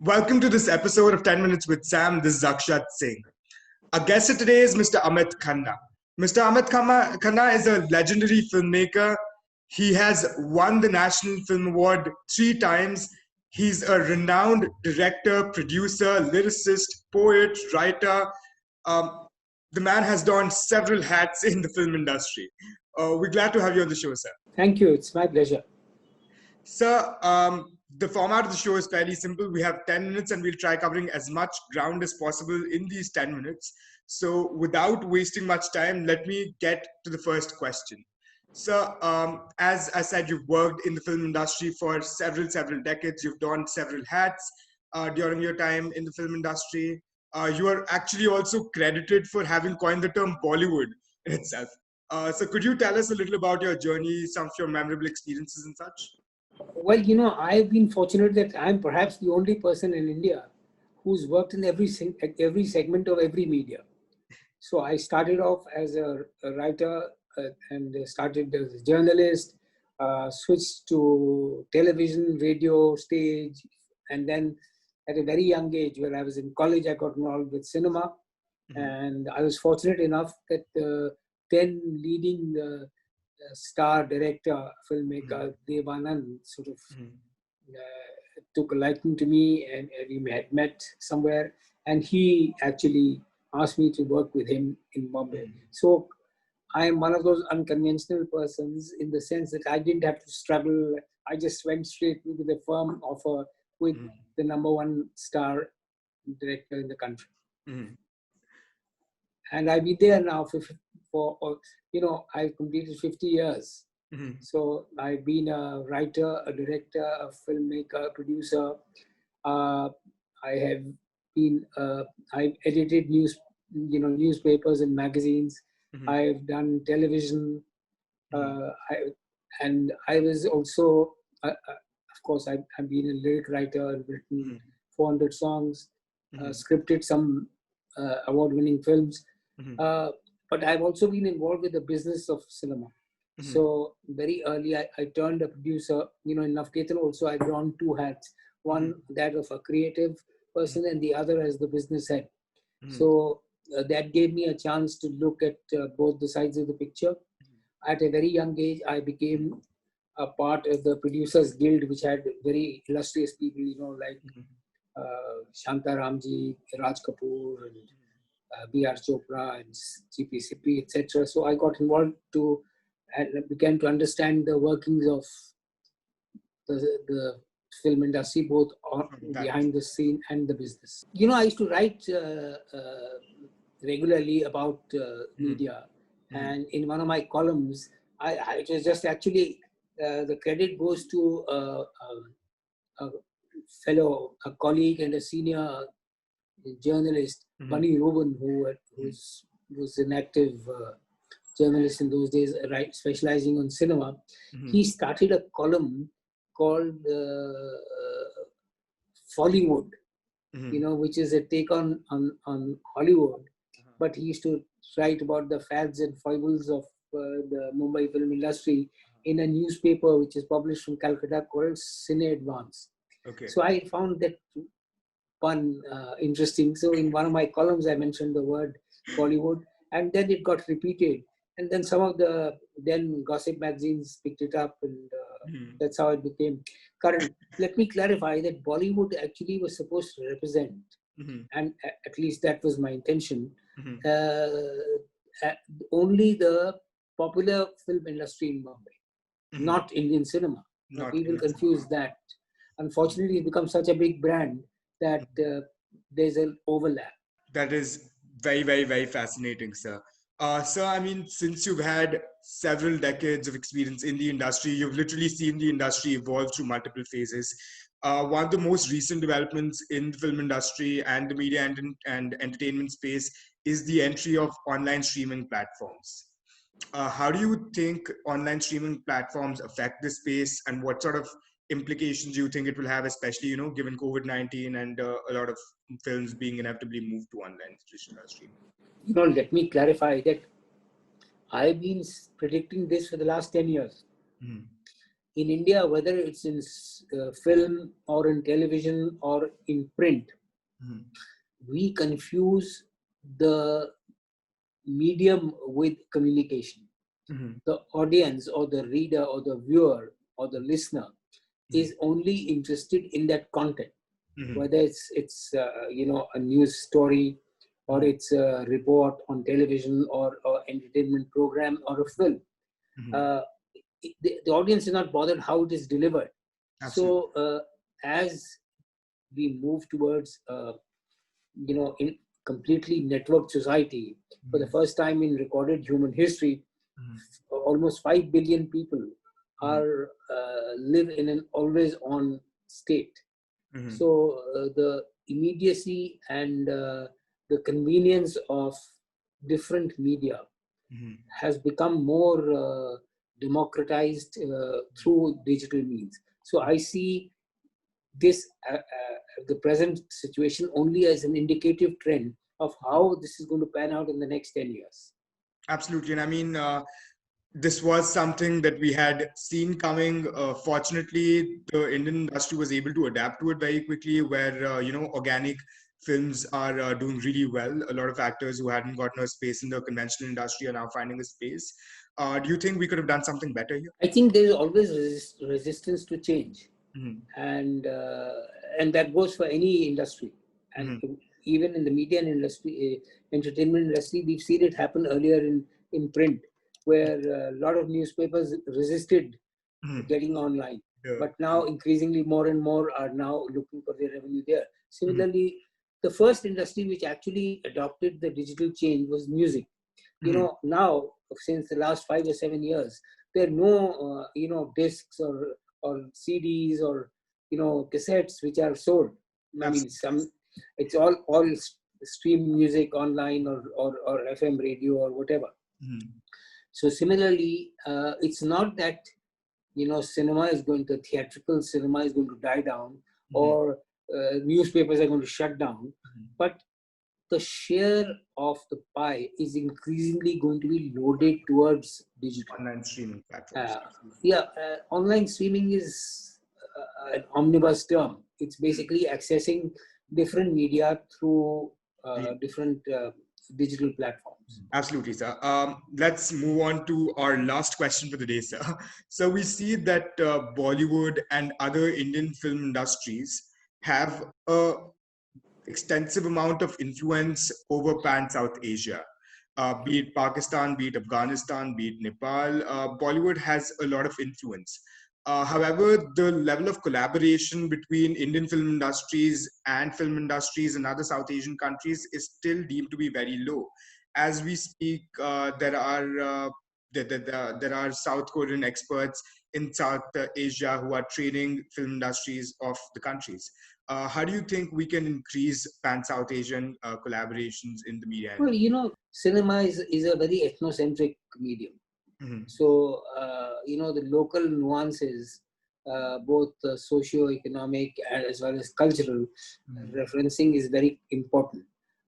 Welcome to this episode of 10 Minutes with Sam. This is Akshat Singh. Our guest today is Mr. Amit Khanna. Mr. Khanna is a legendary filmmaker. He has won the National Film Award 3 times. He's a renowned director, producer, lyricist, poet, writer. Um, the man has donned several hats in the film industry. We're glad to have you on the show, sir. Thank you. It's my pleasure. Sir, the format of the show is fairly simple. We have 10 minutes and we'll try covering as much ground as possible in these 10 minutes. So without wasting much time, let me get to the first question. Sir, as I said, you've worked in the film industry for several decades. You've donned several hats during your time in the film industry. You are actually also credited for having coined the term Bollywood in itself. So could you tell us a little about your journey, some of your memorable experiences and such? Well, I've been fortunate that I'm perhaps the only person in India who's worked in every segment of every media. So I started off as a writer and started as a journalist, switched to television, radio, stage, and then at a very young age, when I was in college, I got involved with cinema. Mm-hmm. And I was fortunate enough that then leading the star director, filmmaker Dev Anand sort of took a liking to me, and we had met somewhere, and he actually asked me to work with him in Bombay. So I am one of those unconventional persons in the sense that I didn't have to struggle. I just went straight to the firm offer with the #1 star director in the country. And I've been there now I've completed 50 years. So I've been a writer, a director, a filmmaker, producer. I've edited newspapers and magazines. I've done television. And I was also, of course, I've been a lyric writer. I've written 400 songs, scripted some award-winning films. But I've also been involved with the business of cinema. So very early, I turned a producer. In Navketan also, I've worn 2 hats. One, that of a creative person, and the other as the business head. So that gave me a chance to look at both the sides of the picture. At a very young age, I became a part of the Producers Guild, which had very illustrious people, like Shanta Ramji, Raj Kapoor, and B.R. Chopra and G.P. Sippy, etc. So I got involved and began to understand the workings of the film industry, both behind the scene and the business. I used to write regularly about media, and in one of my columns, it was just actually the credit goes to a fellow, a colleague, and a senior journalist, Bunny Rubin, who was an active journalist in those days, specializing on cinema. He started a column called Follywood, which is a take on Hollywood. But he used to write about the fads and foibles of the Mumbai film industry in a newspaper which is published from Calcutta called Cine Advance. Okay. So I found that pun interesting. So in one of my columns, I mentioned the word Bollywood, and then it got repeated. And then some of the then gossip magazines picked it up, and that's how it became current. Let me clarify that Bollywood actually was supposed to represent, and at least that was my intention, only the popular film industry in Bombay, not Indian cinema. People confuse that. Unfortunately, it becomes such a big brand that there's an overlap. That is very fascinating, sir. So, I mean, since you've had several decades of experience in the industry, you've literally seen the industry evolve through multiple phases. One of the most recent developments in the film industry and the media and entertainment space is the entry of online streaming platforms. How do you think online streaming platforms affect this space, and what sort of implications do you think it will have, especially, given COVID-19 and a lot of films being inevitably moved to online streaming? Let me clarify that I've been predicting this for the last 10 years. in India, whether it's in film or in television or in print, Mhm. we confuse the medium with communication. Mhm. The audience or the reader or the viewer or the listener is only interested in that content, Mhm. whether it's a news story, or Mhm. it's a report on television, or entertainment program, or a film. Mhm. Uh, the audience is not bothered how it is delivered. Absolutely. So as we move towards in completely networked society, for the Mhm. first time in recorded human history, Mhm. almost 5 billion people Mhm. are live in an always on state. Mhm. So the immediacy and the convenience of different media Mhm. has become more democratized through digital means. So I see this the present situation only as an indicative trend of how this is going to pan out in the next 10 years. Absolutely. And I mean, this was something that we had seen coming. Fortunately, the Indian industry was able to adapt to it very quickly, where, organic films are doing really well. A lot of actors who hadn't gotten a space in the conventional industry are now finding a space. Do you think we could have done something better here? I think there is always resistance to change, Mhm. and that goes for any industry, and Mhm. even in the media and industry, entertainment industry, we've seen it happen earlier in print, where a lot of newspapers resisted Mhm. getting online, Yeah. but now increasingly more and more are now looking for their revenue there. Mhm. Similarly, the first industry which actually adopted the digital change was music. Mhm. Now, since the last 5 or 7 years, there are no discs or CDs or cassettes which are sold. I mean, Absolutely. it's all stream music online, or FM radio or whatever. Mhm. So similarly, it's not that cinema is going to theatrical cinema is going to die down, Mhm. or newspapers are going to shut down, Mhm. but the share of the pie is increasingly going to be loaded towards digital. Online streaming platforms. Online streaming is an omnibus term. It's basically accessing different media through different digital platforms. Absolutely, sir. Let's move on to our last question for the day, sir. So we see that Bollywood and other Indian film industries have a extensive amount of influence over pan South Asia. Be it Pakistan, be it Afghanistan, be it Nepal, Bollywood has a lot of influence. However, the level of collaboration between Indian film industries and film industries in other South Asian countries is still deemed to be very low. As we speak, there are South Korean experts in South Asia who are training film industries of the countries. How do you think we can increase pan South Asian collaborations in the media? Well, cinema is a very ethnocentric medium. Mhm. So, the local nuances, both socio-economic as well as cultural, Mhm. referencing is very important.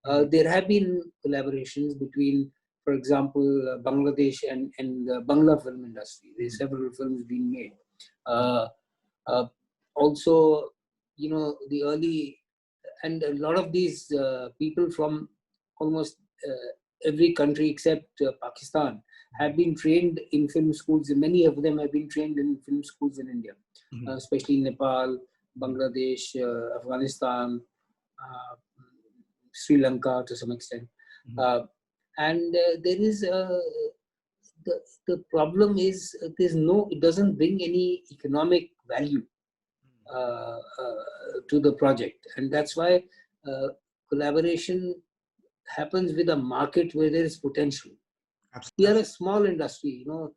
Mhm. There have been collaborations between, for example, Bangladesh and the Bangla film industry. There's Mhm. several films being made. Uh, uh, Also, the early, and a lot of these people from almost every country except Pakistan have been trained in film schools. Many of them have been trained in film schools in India, Mhm. especially in Nepal, Bangladesh, Afghanistan, uh, Sri Lanka to some extent. Mhm. Uh, and there is the problem is it doesn't bring any economic value to the project, and that's why uh, collaboration happens with a market where there is potential. We are a Absolutely. small industry, Mhm.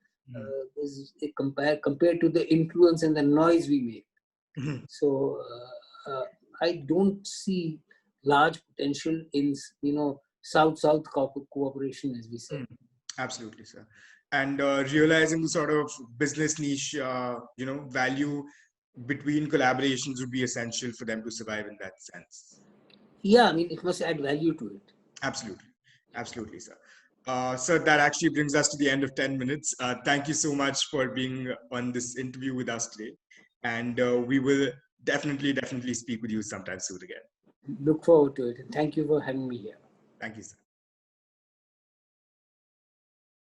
compared to the influence and the noise we make. Mhm. So I don't see large potential in south-south cooperation, as we say. Mhm. Absolutely, sir. And realizing the sort of business niche, value between collaborations would be essential for them to survive in that sense. Yeah, I mean, it must add value to it. Absolutely. Absolutely, sir. So that actually brings us to the end of 10 minutes. Thank you so much for being on this interview with us today. And we will definitely speak with you sometime soon again. Look forward to it. And thank you for having me here. Thank you, sir.